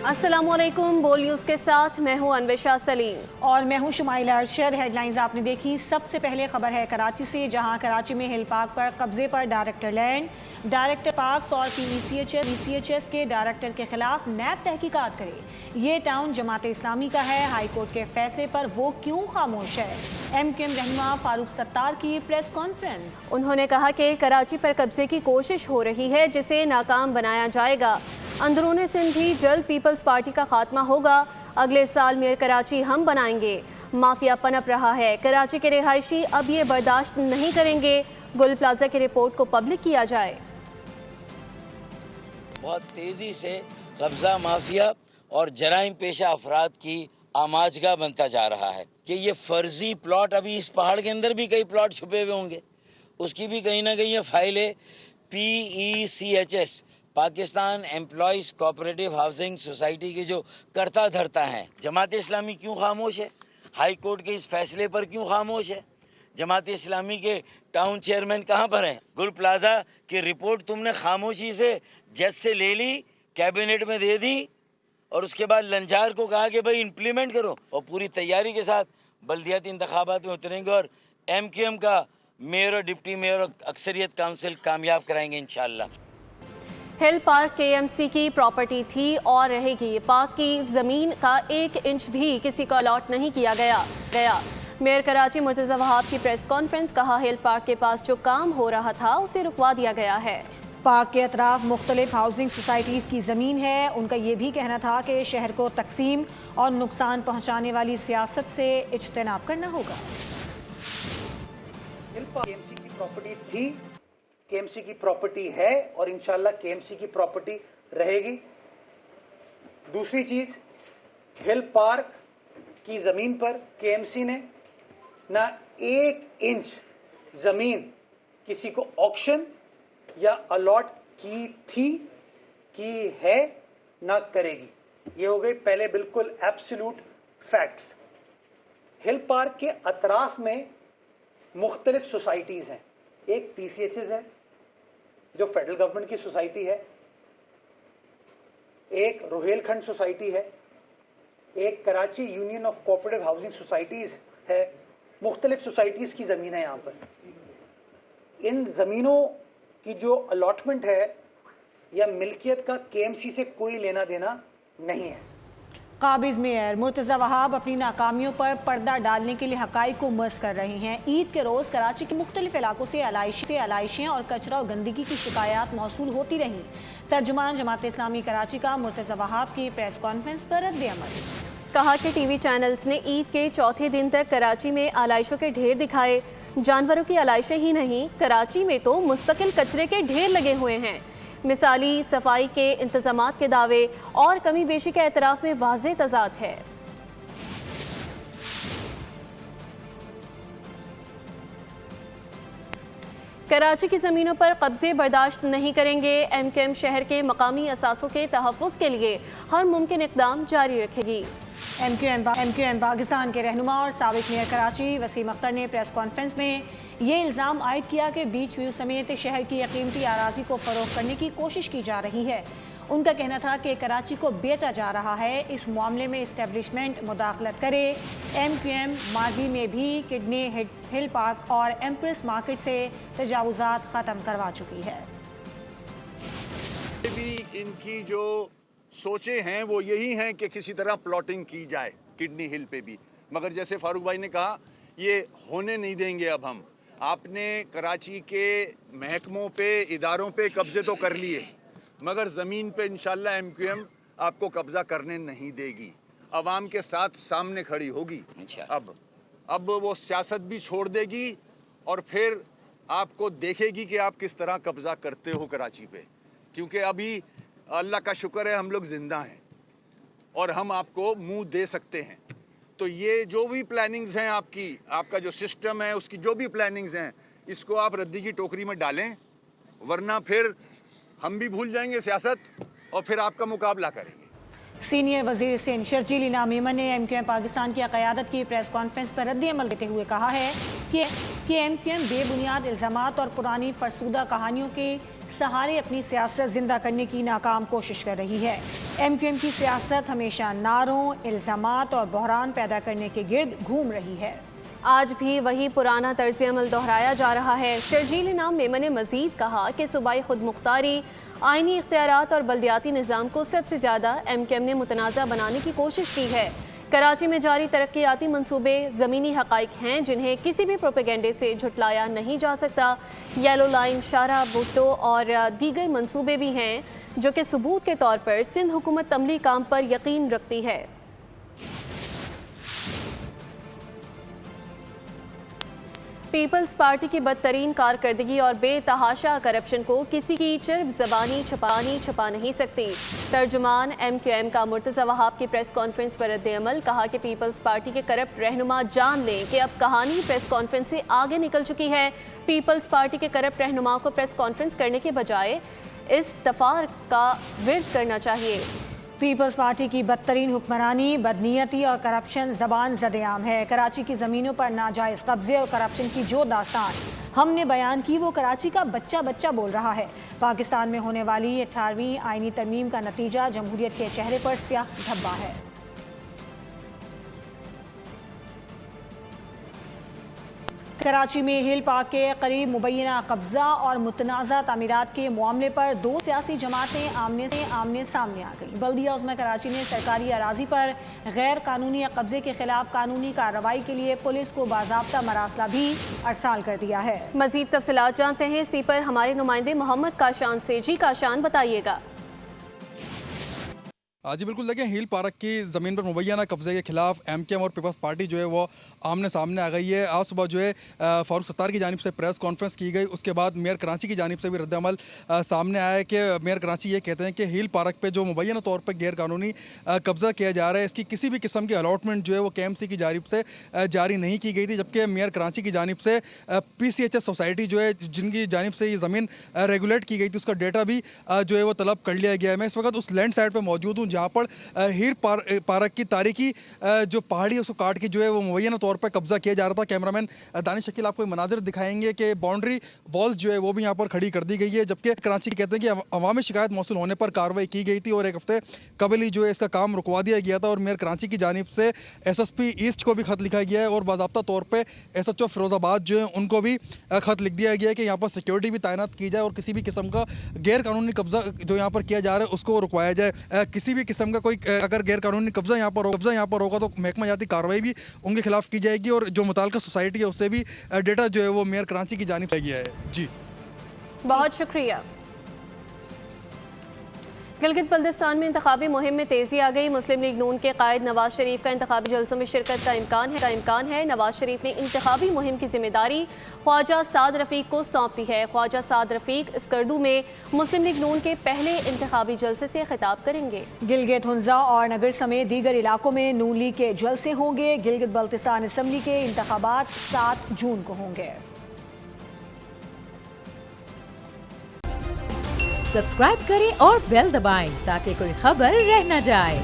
अस्सलाम वालेकुम। बोल न्यूज़ के साथ मैं हूं अनविशा सलीम और मैं हूं शुमाइल अरशद। हेडलाइंस आपने देखी। सबसे पहले खबर है कराची से, जहां कराची में हिल पार्क पर कब्जे पर डायरेक्टर लैंड, डायरेक्टर पार्क्स और पीसीएचएस के डायरेक्टर के खिलाफ नैब तहकीकात करे। ये टाउन जमात इस्लामी का है। हाई कोर्ट के फैसले पर वो क्यों खामोश है? एमक्यूएम रहनुमा फारूक सत्तार की प्रेस कॉन्फ्रेंस। उन्होंने कहा कि कराची पर कब्जे की कोशिश हो रही है, जिसे नाकाम बनाया जाएगा। अंदरूनी सिंध भी जल्द पीपल्स पार्टी का खात्मा होगा। अगले साल मेयर कराची हम बनाएंगे। माफिया पनप रहा है। कराची के रिहायशी अब ये बर्दाश्त नहीं करेंगे। गुल प्लाजा की रिपोर्ट को पब्लिक किया जाए। बहुत तेज़ी से कब्जा माफिया और जराइम पेशा अफराद की आमाजगा बनता जा रहा है कि ये फर्जी प्लॉट, अभी इस पहाड़ के अंदर भी कई प्लॉट छुपे हुए होंगे, उसकी भी कहीं ना कहीं ये फाइलें PECHS Pakistan employees cooperative housing society के जो करता धरता हैं। जमात इस्लामी क्यों खामोश है? हाई कोर्ट के इस फैसले पर क्यों खामोश है? जमात इस्लामी के टाउन चेयरमैन कहाँ पर हैं? गुल प्लाजा की रिपोर्ट तुमने खामोशी से जज से ले ली, कैबिनेट में दे दी और उसके बाद लंजार को कहा कि भाई इम्प्लीमेंट करो, और पूरी तैयारी के साथ बल्दियाती इंतखाबात में उतरेंगे और MQM का मेयर और डिप्टी मेयर और अक्सरियत काउंसिल कामयाब कराएंगे इंशाअल्लाह। हिल पार्क KMC की प्रॉपर्टी थी और रहेगी। पार्क की ज़मीन का 1 इंच भी किसी को अलॉट नहीं किया गया। मेयर कराची मुर्तज़ा वहाब की प्रेस कॉन्फ्रेंस। कहा हिल पार्क के पास जो काम हो रहा था उसे रुकवा दिया गया है। पार्क के अतराफ मुख्तलिफ हाउसिंग सोसाइटीज़ की ज़मीन है। उनका ये भी कहना था कि शहर को तकसीम और नुकसान पहुँचाने वाली सियासत से इज्तनाब करना होगा। हिल पार्क KMC की प्रॉपर्टी थी, KMC की प्रॉपर्टी है और इंशाल्लाह KMC की प्रॉपर्टी रहेगी। दूसरी चीज़, हिल पार्क की ज़मीन पर KMC ने ना 1 इंच ज़मीन किसी को ऑक्शन या अलॉट की थी, की है, ना करेगी। ये हो गई पहले बिल्कुल एब्सोल्यूट फैक्ट्स। हिल पार्क के अतराफ में मुख्तलिफ सोसाइटीज़ हैं। एक PCHS है जो फेडरल गवर्नमेंट की सोसाइटी है, एक रोहेलखंड सोसाइटी है, एक Karachi union of cooperative housing societies है। मुख्तलिफ सोसाइटीज़ की ज़मीन है यहाँ पर। इन ज़मीनों की जो अलॉटमेंट है या मिल्कियत का KMC से कोई लेना देना नहीं है। काबिज़ मेयर मुर्तज़ा वहाब अपनी नाकामियों पर पर्दा डालने के लिए हक़ाइक़ को मर्ज़ कर रहे हैं। ईद के रोज़ कराची के मुख्तलिफ इलाकों से आलाइशें और कचरा और गंदगी की शिकायत मौसूल होती रहीं। तर्जुमान जमात इस्लामी कराची का मुर्तज़ा वहाब की प्रेस कॉन्फ्रेंस पर रद्द-ए-अमल। कहा कि TV चैनल्स ने ईद के चौथे दिन तक कराची में आलाइशों के ढेर दिखाए। जानवरों की आलाइशें ही नहीं, कराची में तो मुस्तकिल कचरे के ढेर लगे हुए हैं। मिसाली सफाई के इंतजामात के दावे और कमी बेशी के एतराफ़ में वाज़ेह तज़ाद है। कराची की ज़मीनों पर कब्जे बर्दाश्त नहीं करेंगे। MQM शहर के मकामी असासों के तहफ़्फ़ुज़ के लिए हर मुमकिन इक़दाम जारी रखेगी। MQM पाकिस्तान के रहनुमा और साबिक़ मेयर कराची वसीम अख्तर ने प्रेस कॉन्फ्रेंस में ये इल्ज़ाम आयद किया कि बीच व्यू समेत शहर की कीमती अराज़ी को फ़रोग़ करने की कोशिश की जा रही है। उनका कहना था कि कराची को बेचा जा रहा है। इस मामले में इस्टेब्लिशमेंट मुदाखलत करे। MQM माजी में भी किडनी हिल पार्क और एम्प्रेस मार्केट से तजावुज़ात ख़त्म करवा चुकी है। भी इनकी जो सोचे हैं वो यही हैं कि किसी तरह प्लॉटिंग की जाए किडनी हिल पे भी, मगर जैसे फारूक भाई ने कहा ये होने नहीं देंगे। अब हम आपने कराची के महकमों पे, इदारों पे कब्जे तो कर लिए, मगर ज़मीन पे इंशाल्लाह MQM आपको कब्ज़ा करने नहीं देगी। अवाम के साथ सामने खड़ी होगी। अब वो सियासत भी छोड़ देगी और फिर आपको देखेगी कि आप किस तरह कब्ज़ा करते हो कराची पे, क्योंकि अभी अल्लाह का शुक्र है हम लोग ज़िंदा हैं और हम आपको मुंह दे सकते हैं। तो ये जो भी प्लानिंग्स हैं आपका जो सिस्टम है उसकी जो भी प्लानिंग्स हैं, इसको आप रद्दी की टोकरी में डालें, वरना फिर हम भी भूल जाएंगे सियासत और फिर आपका मुकाबला करेंगे। सीनियर वज़ीर सिंध शर्जील इनाम मेमन ने MQM पाकिस्तान की क़यादत की प्रेस कॉन्फ्रेंस पर रद्द-ए-अमल देते हुए कहा है कि MQM बेबुनियाद इल्ज़ामात और पुरानी फरसूदा कहानियों की سہارے اپنی سیاست زندہ کرنے کی ناکام کوشش کر رہی ہے۔ ایم کیو ایم کی سیاست ہمیشہ نعروں، الزامات اور بحران پیدا کرنے کے گرد گھوم رہی ہے۔ آج بھی وہی پرانا طرز عمل دہرایا جا رہا ہے۔ شرجیل انعام میمن نے مزید کہا کہ صوبائی خود مختاری، آئینی اختیارات اور بلدیاتی نظام کو سب سے زیادہ ایم کیو ایم نے متنازع بنانے کی کوشش کی ہے۔ کراچی میں جاری ترقیاتی منصوبے زمینی حقائق ہیں جنہیں کسی بھی پروپیگنڈے سے جھٹلایا نہیں جا سکتا۔ یلو لائن، شارہ بھٹو اور دیگر منصوبے بھی ہیں جو کہ ثبوت کے طور پر سندھ حکومت عملی کام پر یقین رکھتی ہے۔ پیپلز پارٹی کی بدترین کارکردگی اور بے تحاشا کرپشن کو کسی کی چرب زبانی چھپا نہیں سکتی۔ ترجمان ایم کیو ایم کا مرتضی وہاب کی پریس کانفرنس پر رد عمل، کہا کہ پیپلز پارٹی کے کرپٹ رہنما جان لیں کہ اب کہانی پریس کانفرنس سے آگے نکل چکی ہے۔ پیپلز پارٹی کے کرپٹ رہنما کو پریس کانفرنس کرنے کے بجائے استغفار کا ورد کرنا چاہیے۔ پیپلز پارٹی کی بدترین حکمرانی، بدنیتی اور کرپشن زبان زد عام ہے۔ کراچی کی زمینوں پر ناجائز قبضے اور کرپشن کی جو داستان ہم نے بیان کی وہ کراچی کا بچہ بول رہا ہے۔ پاکستان میں ہونے والی 18ویں آئینی ترمیم کا نتیجہ جمہوریت کے چہرے پر سیاہ دھبا ہے۔ کراچی میں ہل پارک کے قریب مبینہ قبضہ اور متنازع تعمیرات کے معاملے پر دو سیاسی جماعتیں آمنے سامنے آ گئیں۔ بلدیہ عظمی کراچی نے سرکاری اراضی پر غیر قانونی قبضے کے خلاف قانونی کارروائی کے لیے پولیس کو باضابطہ مراسلہ بھی ارسال کر دیا ہے۔ مزید تفصیلات جانتے ہیں اسی پر ہمارے نمائندے محمد کاشان سے۔ جی کاشان، بتائیے گا۔ جی بالکل، دیکھیں ہیل پارک کی زمین پر مبینہ قبضے کے خلاف ایم کیو ایم اور پیپلز پارٹی جو ہے وہ آمنے سامنے آ گئی ہے۔ آج صبح جو ہے فاروق ستار کی جانب سے پریس کانفرنس کی گئی، اس کے بعد میئر کراچی کی جانب سے بھی رد عمل سامنے آیا ہے کہ میئر کراچی یہ کہتے ہیں کہ ہیل پارک پہ جو مبینہ طور پہ غیر قانونی قبضہ کیا جا رہا ہے، اس کی کسی بھی قسم کی الاٹمنٹ جو ہے وہ کے ایم سی کی جانب سے جاری نہیں کی گئی تھی، جبکہ میئر کراچی کی جانب سے پی سی ایچ ایس سوسائٹی جو ہے جن کی جانب سے یہ زمین ریگولیٹ کی گئی تھی، اس کا ڈیٹا بھی جو ہے وہ طلب کر لیا گیا ہے۔ میں اس وقت اس لینڈ سائٹ پہ موجود ہوں جہاں پر ہیر پارک کی تاریخی جو پہاڑی اس کو کاٹ کے جو ہے وہ مبینہ طور پر قبضہ کیا جا رہا تھا۔ کیمرامین دانش شکیل آپ کو مناظر دکھائیں گے کہ باؤنڈری والز جو ہے وہ بھی یہاں پر کھڑی کر دی گئی ہے، جبکہ کراچی کہتے ہیں کہ عوامی شکایت موصول ہونے پر کارروائی کی گئی تھی اور ایک ہفتے قبل ہی جو ہے اس کا کام رکوا دیا گیا تھا، اور میئر کراچی کی جانب سے ایس ایس پی ایسٹ کو بھی خط لکھا گیا ہے اور باضابطہ طور پہ ایس ایچ او فیروز آباد جو ہے ان کو بھی خط لکھ دیا گیا ہے کہ یہاں پر سیکورٹی بھی تعینات کی جائے اور کسی بھی قسم کا غیر قانونی قبضہ جو یہاں پر کیا جا رہا ہے اس کو رکوایا جائے۔ کسی بھی قسم کا کوئی اگر غیر قانونی قبضہ یہاں پر ہوگا تو محکمہ جاتی کارروائی بھی ان کے خلاف کی جائے گی، اور جو متعلقہ سوسائٹی ہے اس سے بھی ڈیٹا جو ہے وہ میئر کراچی کی جانب سے گیا ہے۔ جی بہت شکریہ۔ گلگت بلتستان میں انتخابی مہم میں تیزی آ گئی۔ مسلم لیگ نون کے قائد نواز شریف کا انتخابی جلسوں میں شرکت کا امکان ہے۔ نواز شریف نے انتخابی مہم کی ذمہ داری خواجہ سعد رفیق کو سونپ دی ہے۔ خواجہ سعد رفیق اسکردو میں مسلم لیگ نون کے پہلے انتخابی جلسے سے خطاب کریں گے۔ گلگت ہنزا اور نگر سمیت دیگر علاقوں میں نون لیگ کے جلسے ہوں گے۔ گلگت بلتستان اسمبلی کے انتخابات 7 جون کو ہوں گے۔ سبسکرائب کریں اور بیل دبائیں تاکہ کوئی خبر رہ نہ جائے۔